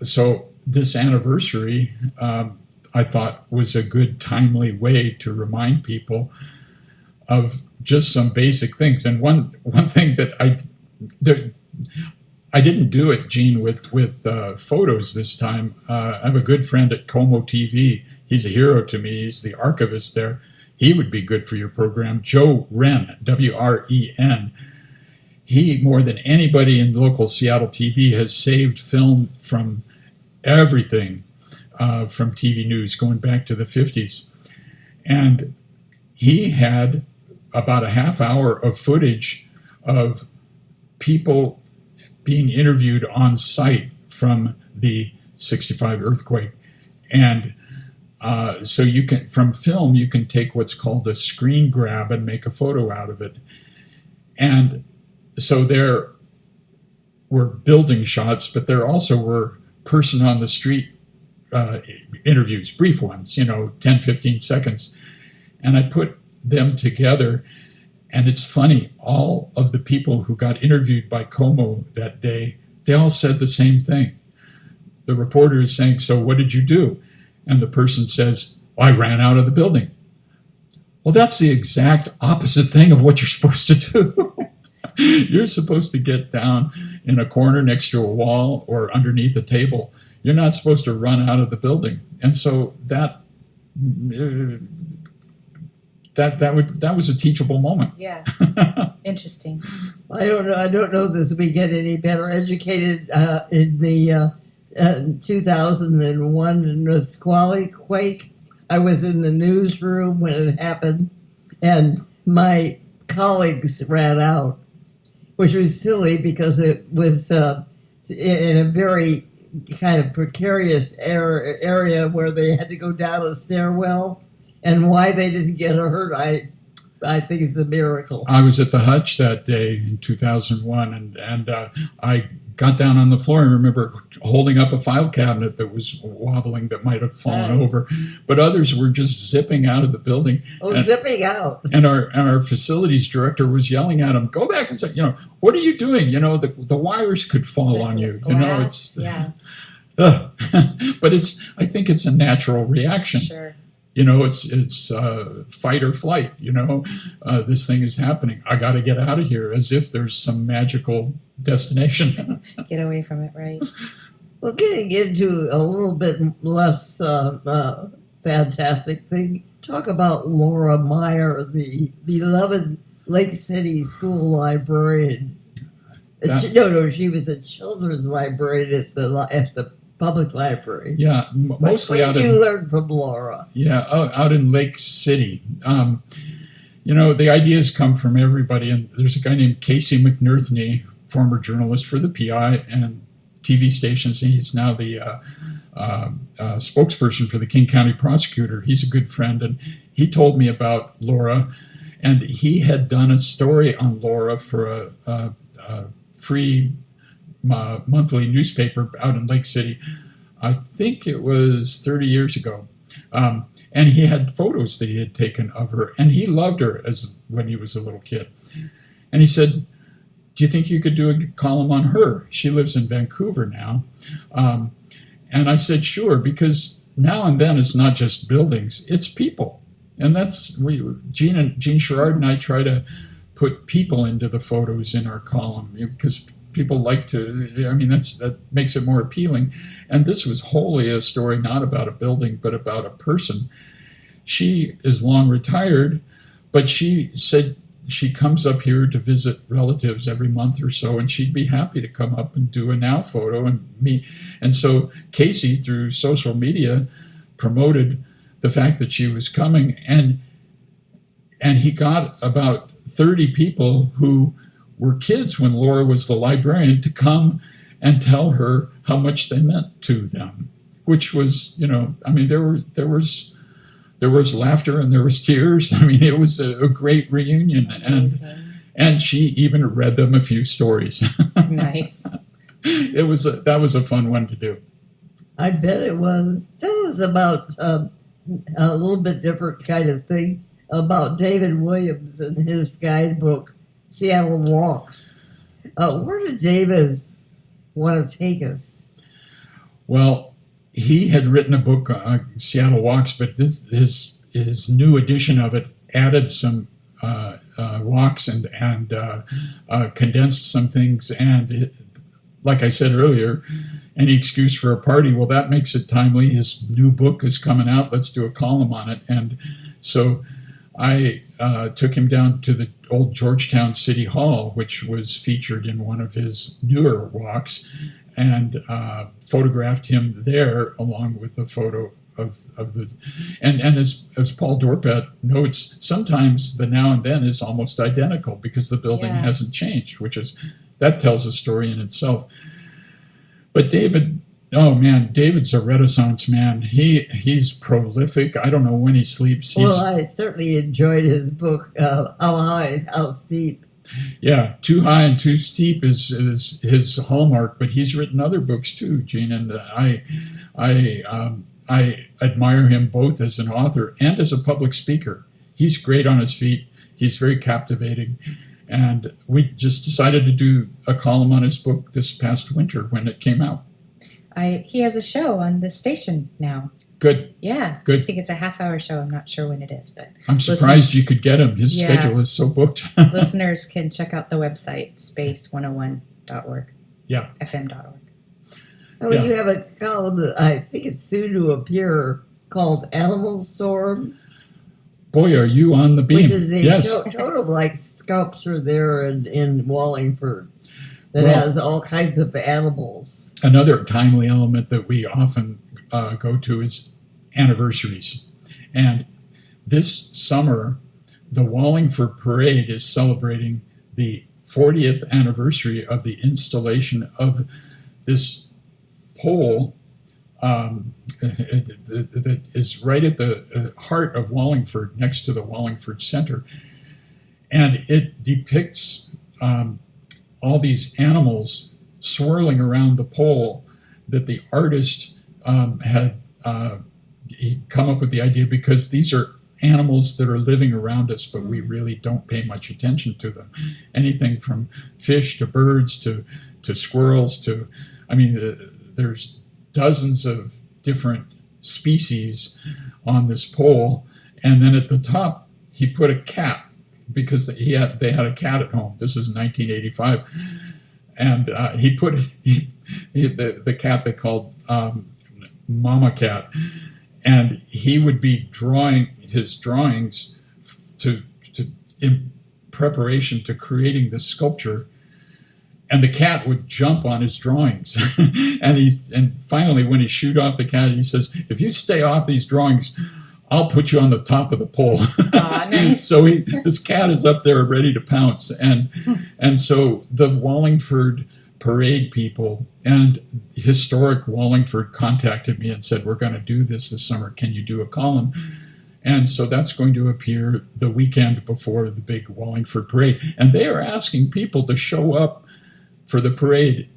so this anniversary, I thought, was a good, timely way to remind people of just some basic things. And one thing that I didn't do it, Gene, with photos this time. I have a good friend at Como TV. He's a hero to me. He's the archivist there. He would be good for your program. Joe Wren, W-R-E-N. He, more than anybody in local Seattle TV, has saved film from everything from TV news going back to the 50s. And he had about a half hour of footage of people being interviewed on site from the 65 earthquake. And so you can, from film, you can take what's called a screen grab and make a photo out of it. And so there were building shots, but there also were person on the street interviews, brief ones, 10, 15 seconds. And I put them together. And it's funny, all of the people who got interviewed by Como that day, they all said the same thing. The reporter is saying, "So what did you do?" And the person says, "I ran out of the building." Well, that's the exact opposite thing of what you're supposed to do. You're supposed to get down in a corner next to a wall or underneath a table. You're not supposed to run out of the building. And so that was a teachable moment. Yeah. Interesting. I don't know that we get any better educated in the 2001 Nisqually quake. I was in the newsroom when it happened, and my colleagues ran out, which was silly because it was in a very kind of precarious area where they had to go down a stairwell, and why they didn't get hurt, I think is a miracle. I was at the Hutch that day in 2001, and I got down on the floor and remember holding up a file cabinet that was wobbling that might have fallen over, but others were just zipping out of the building. Zipping out. And our facilities director was yelling at him, "Go back and say, what are you doing? The wires could fall on you. Glass, yeah." But I think it's a natural reaction. Sure. It's fight or flight. This thing is happening. I got to get out of here, as if there's some magical destination. Get away from it, right? Well, getting into a little bit less fantastic thing, talk about Laura Meyer, the beloved Lake City school librarian. She was a children's librarian at the public library. Yeah, mostly what did you learn from Laura? Yeah, out in Lake City. The ideas come from everybody, and there's a guy named Casey McNerthney, former journalist for the PI and TV stations. He's now the spokesperson for the King County prosecutor. He's a good friend, and he told me about Laura, and he had done a story on Laura for a free monthly newspaper out in Lake City. I think it was 30 years ago. And he had photos that he had taken of her, and he loved her when he was a little kid. And he said, "Do you think you could do a column on her? She lives in Vancouver now." And I said, "Sure," because now and then it's not just buildings, it's people. And that's Jean Sherrard and I try to put people into the photos in our column, because people like to, that makes it more appealing. And this was wholly a story not about a building, but about a person. She is long retired, but she said she comes up here to visit relatives every month or so, and she'd be happy to come up and do a now photo and meet. And so Casey, through social media, promoted the fact that she was coming, and he got about 30 people who were kids when Laura was the librarian to come and tell her how much they meant to them, which was, there was laughter and there was tears. It was a great reunion. And she even read them a few stories. Nice. That was a fun one to do. I bet it was. Tell us about a little bit different kind of thing about David Williams and his guidebook, Seattle Walks. Where did David want to take us? Well, he had written a book, Seattle Walks, but his new edition of it added some walks and condensed some things. And like I said earlier, any excuse for a party, well, that makes it timely. His new book is coming out. Let's do a column on it. And so I took him down to the old Georgetown City Hall, which was featured in one of his newer walks, and photographed him there along with a photo of the. And as Paul Dorpet notes, sometimes the now and then is almost identical because the building hasn't changed, that tells a story in itself. But David. Oh man, David's a Renaissance man. He's prolific. I don't know when he sleeps. Well, I certainly enjoyed his book, How High, How Steep. Yeah, Too High and Too Steep is his hallmark, but he's written other books too, Gene, and I admire him both as an author and as a public speaker. He's great on his feet. He's very captivating. And we just decided to do a column on his book this past winter when it came out. He has a show on the station now. Good. Yeah. Good. I think it's a half-hour show. I'm not sure when it is, but I'm surprised you could get him. His schedule is so booked. Listeners can check out the website, space101.org. Yeah. FM.org. Oh, you have a column that I think it's soon to appear called Animal Storm. Boy, are you on the beam. Which is a totem-like sculpture there in Wallingford that has all kinds of animals. Another timely element that we often go to is anniversaries. And this summer, the Wallingford Parade is celebrating the 40th anniversary of the installation of this pole that is right at the heart of Wallingford, next to the Wallingford Center. And it depicts all these animals swirling around the pole that the artist had come up with the idea, because these are animals that are living around us, but we really don't pay much attention to them. Anything from fish to birds to squirrels to, there's dozens of different species on this pole. And then at the top, he put a cat, because they had a cat at home. This is 1985. And he put the cat they called Mama Cat. And he would be drawing his drawings in preparation to creating this sculpture, and the cat would jump on his drawings. and finally, when he shooed off the cat, he says, "If you stay off these drawings, I'll put you on the top of the pole." Nice. So this cat is up there ready to pounce, and so the Wallingford Parade people and Historic Wallingford contacted me and said, "We're going to do this summer. Can you do a column?" And so that's going to appear the weekend before the big Wallingford Parade. And they are asking people to show up for the parade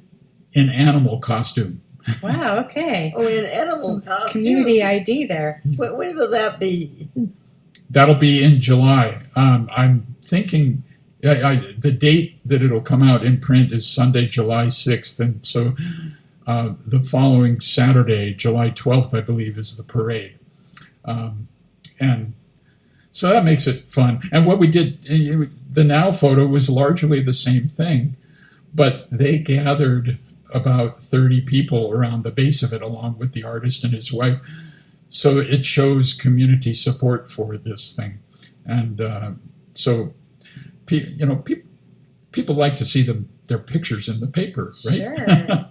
in animal costume. Wow, okay. Oh, in animal costumes. Community ID there. When will that be? That'll be in July. I'm thinking the date that it'll come out in print is Sunday, July 6th. And so the following Saturday, July 12th, I believe, is the parade. And so that makes it fun. And what we did, the Now photo was largely the same thing, but they gathered about 30 people around the base of it, along with the artist and his wife. So it shows community support for this thing. And so, people like to see their pictures in the paper, right? Sure.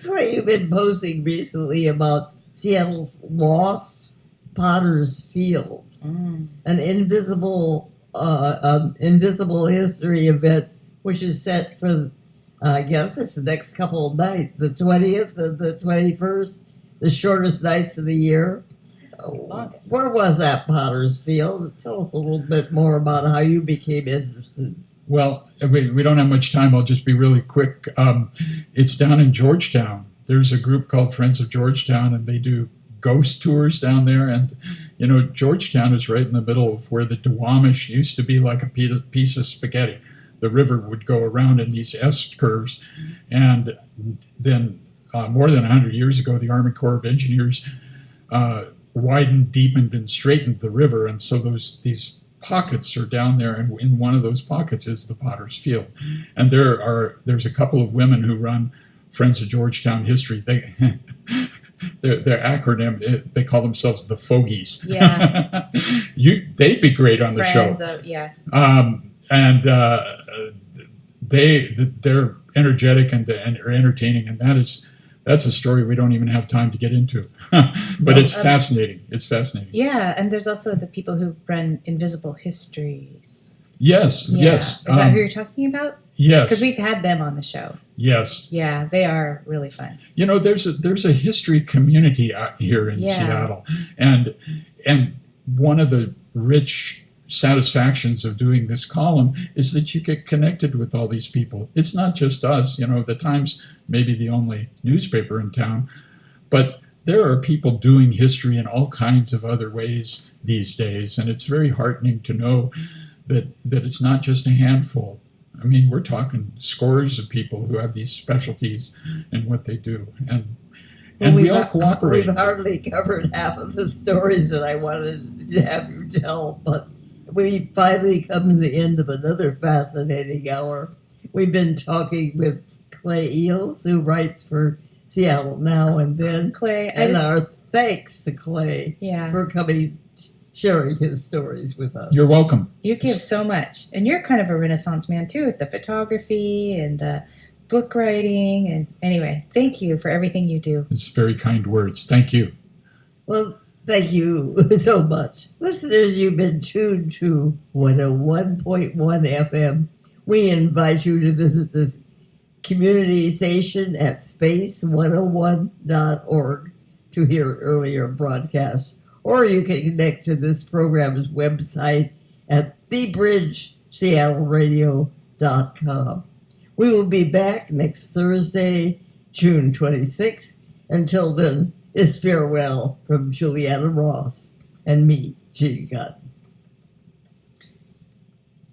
Clay, you've been posting recently about Seattle's lost Potter's Field, an invisible history event, which is set for, I guess it's the next couple of nights, the 20th and the 21st, the shortest nights of the year. Longest. Where was that Potter's Field? Tell us a little bit more about how you became interested. Well, we don't have much time. I'll just be really quick. It's down in Georgetown. There's a group called Friends of Georgetown, and they do ghost tours down there. And, Georgetown is right in the middle of where the Duwamish used to be, like a piece of spaghetti. The river would go around in these S-curves. And then more than 100 years ago, the Army Corps of Engineers widened, deepened, and straightened the river. And so these pockets are down there, and in one of those pockets is the Potter's Field. And there's a couple of women who run Friends of Georgetown History. Their acronym, they call themselves the Fogies. Yeah. They'd be great on the Friends show. Yeah. And they're energetic and are entertaining, and that's a story we don't even have time to get into. But it's fascinating. It's fascinating. Yeah, and there's also the people who run Invisible Histories. Yes, Yeah. yes. Is that who you're talking about? Yes. Because we've had them on the show. Yes. Yeah, they are really fun. There's a history community out here in Seattle, and one of the rich satisfactions of doing this column is that you get connected with all these people. It's not just us. The Times may be the only newspaper in town, but there are people doing history in all kinds of other ways these days, and it's very heartening to know that it's not just a handful. We're talking scores of people who have these specialties in what they do, and we all cooperate. We've hardly covered half of the stories that I wanted to have you tell, but we finally come to the end of another fascinating hour. We've been talking with Clay Eals, who writes for Seattle Now and Then. Clay, our thanks to Clay for coming, sharing his stories with us. You're welcome. You give so much. And you're kind of a Renaissance man, too, with the photography and the book writing. And anyway, thank you for everything you do. It's very kind words. Thank you. Well, Thank you so much. Listeners, you've been tuned to 101.1 FM. We invite you to visit this community station at space101.org to hear earlier broadcasts. Or you can connect to this program's website at thebridgeseattleradio.com. We will be back next Thursday, June 26th. Until then, it's farewell from Julianna Ross and me, G. Godden.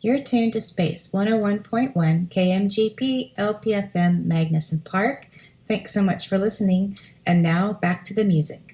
You're tuned to Space 101.1 KMGP LPFM Magnuson Park. Thanks so much for listening. And now back to the music.